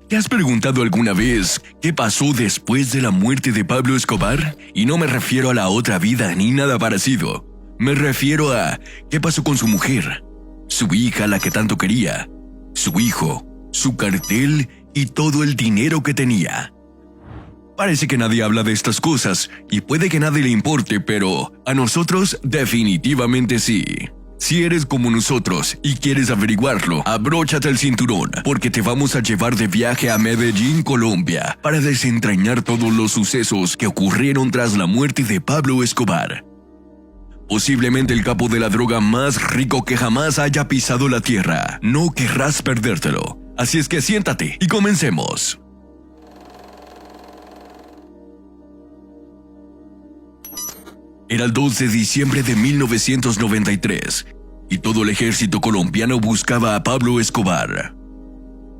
¿Te has preguntado alguna vez qué pasó después de la muerte de Pablo Escobar? Y no me refiero a la otra vida ni nada parecido. Me refiero a qué pasó con su mujer, su hija, la que tanto quería, su hijo, su cartel y todo el dinero que tenía. Parece que nadie habla de estas cosas y puede que nadie le importe, pero a nosotros definitivamente sí. Si eres como nosotros y quieres averiguarlo, abróchate el cinturón, porque te vamos a llevar de viaje a Medellín, Colombia, para desentrañar todos los sucesos que ocurrieron tras la muerte de Pablo Escobar. Posiblemente el capo de la droga más rico que jamás haya pisado la tierra. No querrás perdértelo. Así es que siéntate y comencemos. Era el 2 de diciembre de 1993 y todo el ejército colombiano buscaba a Pablo Escobar.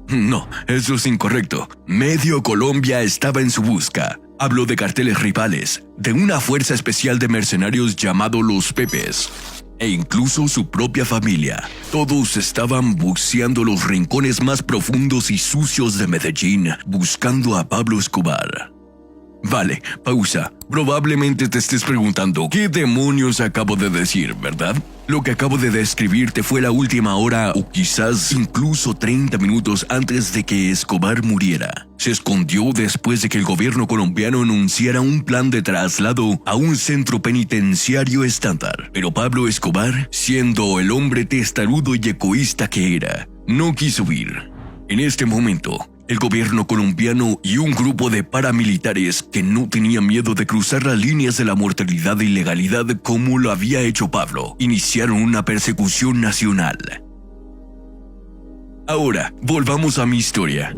No, eso es incorrecto. Medio Colombia estaba en su busca. Hablo de carteles rivales, de una fuerza especial de mercenarios llamado Los Pepes, e incluso su propia familia. Todos estaban buceando los rincones más profundos y sucios de Medellín, buscando a Pablo Escobar. Vale, pausa. Probablemente te estés preguntando, ¿qué demonios acabo de decir, verdad? Lo que acabo de describirte fue la última hora o quizás incluso 30 minutos antes de que Escobar muriera. Se escondió después de que el gobierno colombiano anunciara un plan de traslado a un centro penitenciario estándar. Pero Pablo Escobar, siendo el hombre testarudo y egoísta que era, no quiso huir. En este momento, el gobierno colombiano y un grupo de paramilitares que no tenían miedo de cruzar las líneas de la mortalidad y legalidad como lo había hecho Pablo, iniciaron una persecución nacional. Ahora, volvamos a mi historia.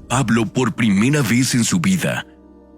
Pablo, por primera vez en su vida,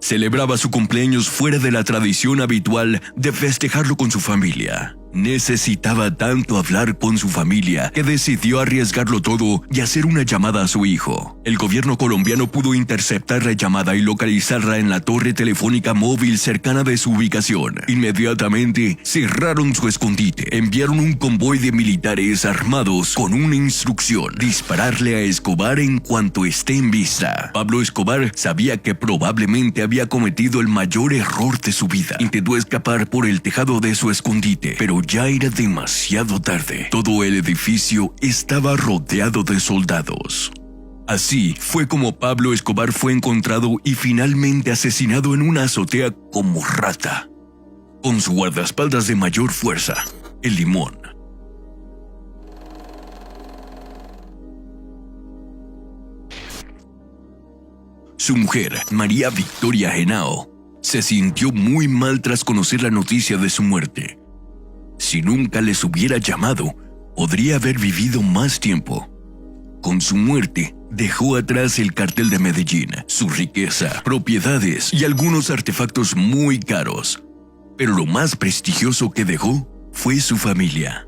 celebraba su cumpleaños fuera de la tradición habitual de festejarlo con su familia. Necesitaba tanto hablar con su familia que decidió arriesgarlo todo y hacer una llamada a su hijo. El gobierno colombiano pudo interceptar la llamada y localizarla en la torre telefónica móvil cercana de su ubicación. Inmediatamente cerraron su escondite. Enviaron un convoy de militares armados con una instrucción: dispararle a Escobar en cuanto esté en vista. Pablo Escobar sabía que probablemente había cometido el mayor error de su vida. Intentó escapar por el tejado de su escondite, pero ya era demasiado tarde. Todo el edificio estaba rodeado de soldados. Así fue como Pablo Escobar fue encontrado y finalmente asesinado en una azotea como rata, con su guardaespaldas de mayor fuerza, el Limón. Su mujer, María Victoria Henao, se sintió muy mal tras conocer la noticia de su muerte. Si nunca les hubiera llamado, podría haber vivido más tiempo. Con su muerte, dejó atrás el cartel de Medellín, su riqueza, propiedades y algunos artefactos muy caros. Pero lo más prestigioso que dejó fue su familia.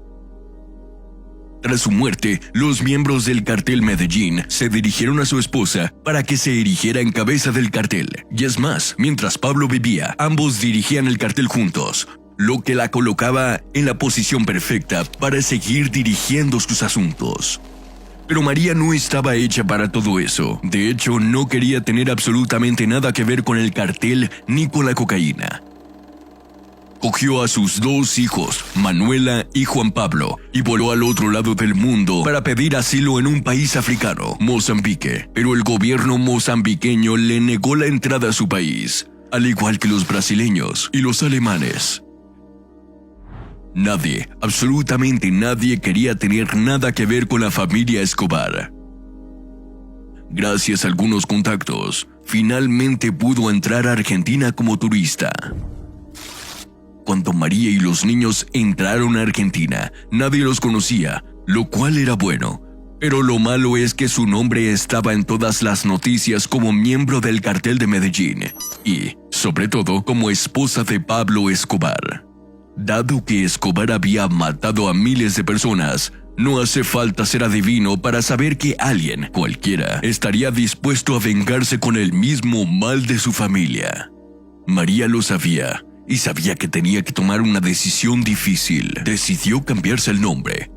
Tras su muerte, los miembros del cartel Medellín se dirigieron a su esposa para que se erigiera en cabeza del cartel. Y es más, mientras Pablo vivía, ambos dirigían el cartel juntos, lo que la colocaba en la posición perfecta para seguir dirigiendo sus asuntos. Pero María no estaba hecha para todo eso. De hecho, no quería tener absolutamente nada que ver con el cartel ni con la cocaína. Cogió a sus dos hijos, Manuela y Juan Pablo, y voló al otro lado del mundo para pedir asilo en un país africano, Mozambique. Pero el gobierno mozambiqueño le negó la entrada a su país, al igual que los brasileños y los alemanes. Nadie, absolutamente nadie quería tener nada que ver con la familia Escobar. Gracias a algunos contactos, finalmente pudo entrar a Argentina como turista. Cuando María y los niños entraron a Argentina, nadie los conocía, lo cual era bueno. Pero lo malo es que su nombre estaba en todas las noticias como miembro del cartel de Medellín y, sobre todo, como esposa de Pablo Escobar. Dado que Escobar había matado a miles de personas, no hace falta ser adivino para saber que alguien, cualquiera, estaría dispuesto a vengarse con el mismo mal de su familia. María lo sabía, y sabía que tenía que tomar una decisión difícil. Decidió cambiarse el nombre.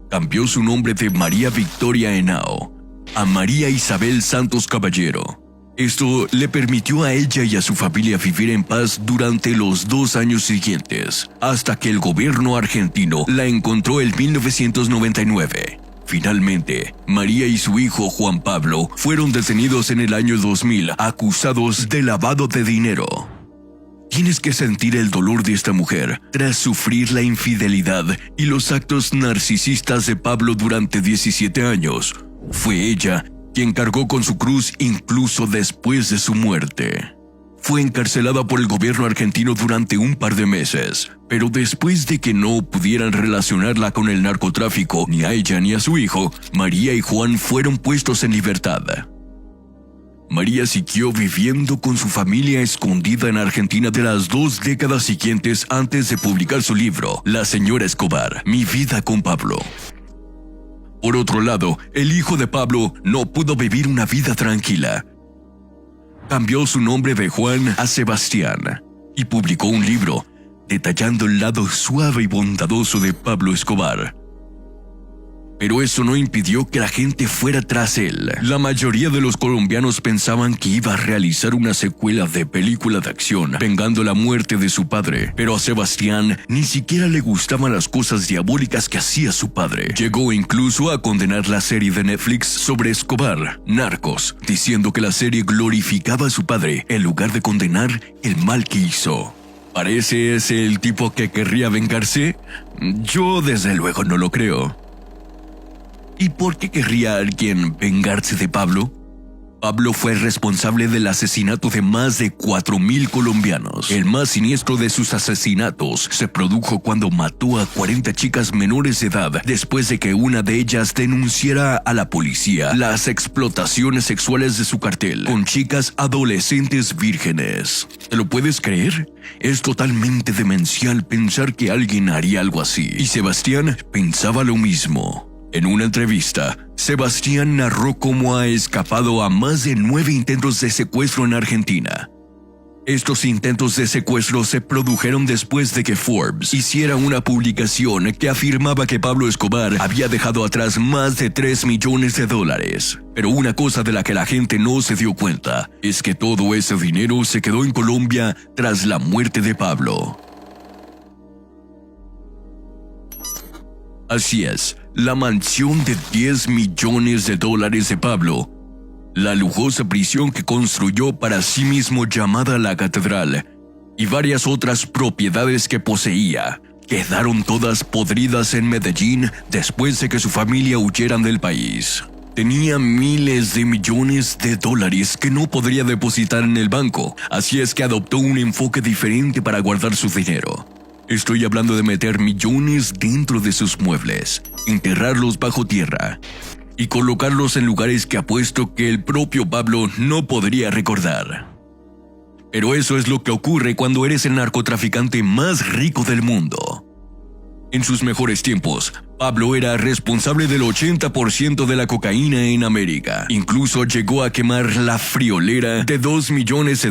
Cambió su nombre de María Victoria Henao a María Isabel Santos Caballero. Esto le permitió a ella y a su familia vivir en paz durante los 2 años siguientes, hasta que el gobierno argentino la encontró en 1999. Finalmente, María y su hijo Juan Pablo fueron detenidos en el año 2000 acusados de lavado de dinero. Tienes que sentir el dolor de esta mujer tras sufrir la infidelidad y los actos narcisistas de Pablo durante 17 años. Fue ella quien cargó con su cruz incluso después de su muerte. Fue encarcelada por el gobierno argentino durante un par de meses, pero después de que no pudieran relacionarla con el narcotráfico, ni a ella ni a su hijo, María y Juan fueron puestos en libertad. María siguió viviendo con su familia escondida en Argentina de las 2 décadas siguientes antes de publicar su libro, La Señora Escobar, Mi vida con Pablo. Por otro lado, el hijo de Pablo no pudo vivir una vida tranquila. Cambió su nombre de Juan a Sebastián y publicó un libro detallando el lado suave y bondadoso de Pablo Escobar. Pero eso no impidió que la gente fuera tras él. La mayoría de los colombianos pensaban que iba a realizar una secuela de película de acción, vengando la muerte de su padre. Pero a Sebastián ni siquiera le gustaban las cosas diabólicas que hacía su padre. Llegó incluso a condenar la serie de Netflix sobre Escobar, Narcos, diciendo que la serie glorificaba a su padre en lugar de condenar el mal que hizo. ¿Parece ese el tipo que querría vengarse? Yo desde luego no lo creo. ¿Y por qué querría alguien vengarse de Pablo? Pablo fue responsable del asesinato de más de 4,000 colombianos. El más siniestro de sus asesinatos se produjo cuando mató a 40 chicas menores de edad después de que una de ellas denunciara a la policía las explotaciones sexuales de su cartel con chicas adolescentes vírgenes. ¿Te lo puedes creer? Es totalmente demencial pensar que alguien haría algo así. Y Sebastián pensaba lo mismo. En una entrevista, Sebastián narró cómo ha escapado a más de 9 intentos de secuestro en Argentina. Estos intentos de secuestro se produjeron después de que Forbes hiciera una publicación que afirmaba que Pablo Escobar había dejado atrás más de $3 millones. Pero una cosa de la que la gente no se dio cuenta es que todo ese dinero se quedó en Colombia tras la muerte de Pablo. Así es, la mansión de $10 millones de Pablo, la lujosa prisión que construyó para sí mismo llamada La Catedral, y varias otras propiedades que poseía, quedaron todas podridas en Medellín después de que su familia huyeran del país. Tenía miles de millones de dólares que no podría depositar en el banco, así es que adoptó un enfoque diferente para guardar su dinero. Estoy hablando de meter millones dentro de sus muebles, enterrarlos bajo tierra y colocarlos en lugares que apuesto que el propio Pablo no podría recordar. Pero eso es lo que ocurre cuando eres el narcotraficante más rico del mundo. En sus mejores tiempos, Pablo era responsable del 80% de la cocaína en América. Incluso llegó a quemar la friolera de $2 millones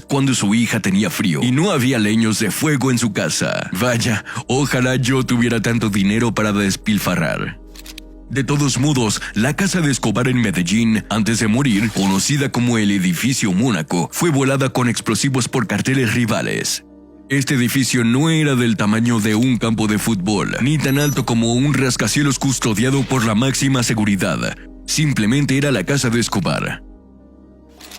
cuando su hija tenía frío y no había leños de fuego en su casa. Vaya, ojalá yo tuviera tanto dinero para despilfarrar. De todos modos, la casa de Escobar en Medellín, antes de morir, conocida como el Edificio Mónaco, fue volada con explosivos por carteles rivales. Este edificio no era del tamaño de un campo de fútbol, ni tan alto como un rascacielos custodiado por la máxima seguridad. Simplemente era la casa de Escobar.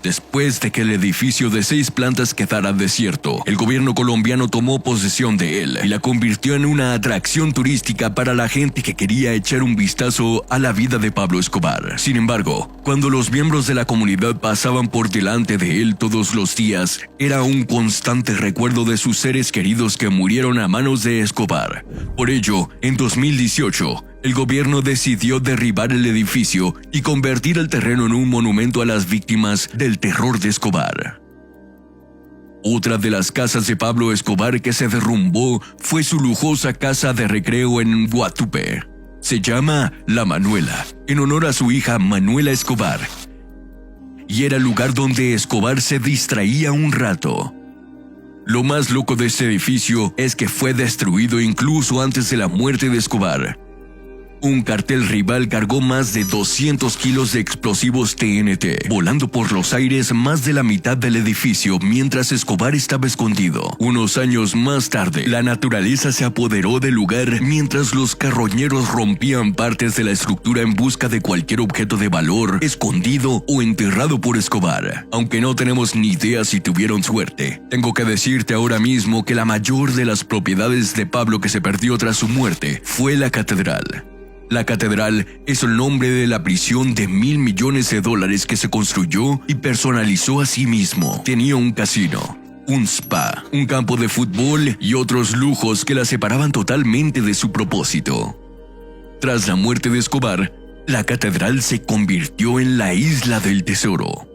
Después de que el edificio de 6 plantas quedara desierto, el gobierno colombiano tomó posesión de él y la convirtió en una atracción turística para la gente que quería echar un vistazo a la vida de Pablo Escobar. Sin embargo, cuando los miembros de la comunidad pasaban por delante de él todos los días, era un constante recuerdo de sus seres queridos que murieron a manos de Escobar. Por ello, en 2018, el gobierno decidió derribar el edificio y convertir el terreno en un monumento a las víctimas del terror de Escobar. Otra de las casas de Pablo Escobar que se derrumbó fue su lujosa casa de recreo en Guatupé. Se llama La Manuela, en honor a su hija Manuela Escobar. Y era el lugar donde Escobar se distraía un rato. Lo más loco de este edificio es que fue destruido incluso antes de la muerte de Escobar. Un cartel rival cargó más de 200 kilos de explosivos TNT, volando por los aires más de la mitad del edificio mientras Escobar estaba escondido. Unos años más tarde, la naturaleza se apoderó del lugar mientras los carroñeros rompían partes de la estructura en busca de cualquier objeto de valor escondido o enterrado por Escobar. Aunque no tenemos ni idea si tuvieron suerte, tengo que decirte ahora mismo que la mayor de las propiedades de Pablo que se perdió tras su muerte fue la catedral. La catedral es el nombre de la prisión de $1.000 millones que se construyó y personalizó a sí mismo. Tenía un casino, un spa, un campo de fútbol y otros lujos que la separaban totalmente de su propósito. Tras la muerte de Escobar, la catedral se convirtió en la isla del tesoro.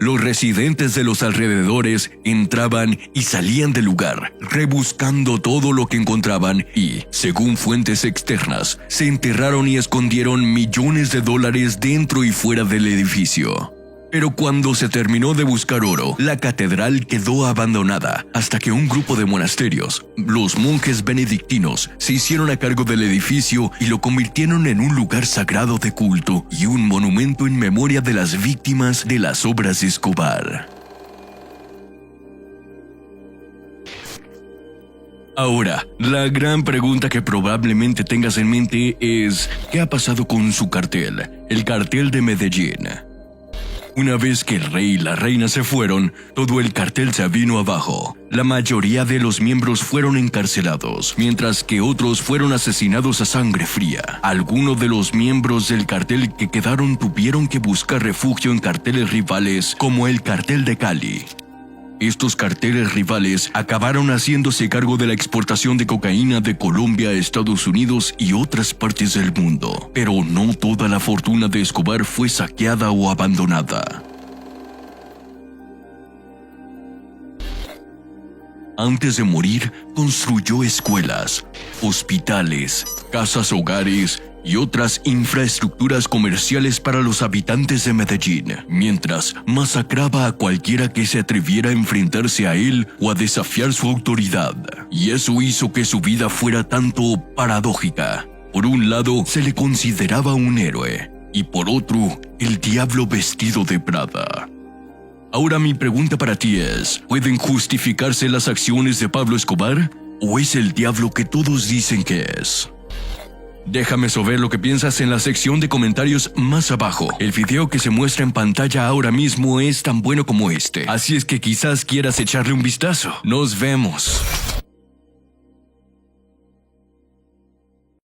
Los residentes de los alrededores entraban y salían del lugar, rebuscando todo lo que encontraban y, según fuentes externas, se enterraron y escondieron millones de dólares dentro y fuera del edificio. Pero cuando se terminó de buscar oro, la catedral quedó abandonada hasta que un grupo de monasterios, los monjes benedictinos, se hicieron a cargo del edificio y lo convirtieron en un lugar sagrado de culto y un monumento en memoria de las víctimas de las obras de Escobar. Ahora, la gran pregunta que probablemente tengas en mente es, ¿qué ha pasado con su cartel? El cartel de Medellín. Una vez que el rey y la reina se fueron, todo el cartel se vino abajo. La mayoría de los miembros fueron encarcelados, mientras que otros fueron asesinados a sangre fría. Algunos de los miembros del cartel que quedaron tuvieron que buscar refugio en carteles rivales como el cartel de Cali. Estos carteles rivales acabaron haciéndose cargo de la exportación de cocaína de Colombia a Estados Unidos y otras partes del mundo. Pero no toda la fortuna de Escobar fue saqueada o abandonada. Antes de morir, construyó escuelas, hospitales, casas hogares y otras infraestructuras comerciales para los habitantes de Medellín, mientras masacraba a cualquiera que se atreviera a enfrentarse a él o a desafiar su autoridad. Y eso hizo que su vida fuera tanto paradójica. Por un lado, se le consideraba un héroe, y por otro, el diablo vestido de Prada. Ahora mi pregunta para ti es, ¿pueden justificarse las acciones de Pablo Escobar? ¿O es el diablo que todos dicen que es? Déjame saber lo que piensas en la sección de comentarios más abajo. El video que se muestra en pantalla ahora mismo es tan bueno como este, así es que quizás quieras echarle un vistazo. Nos vemos.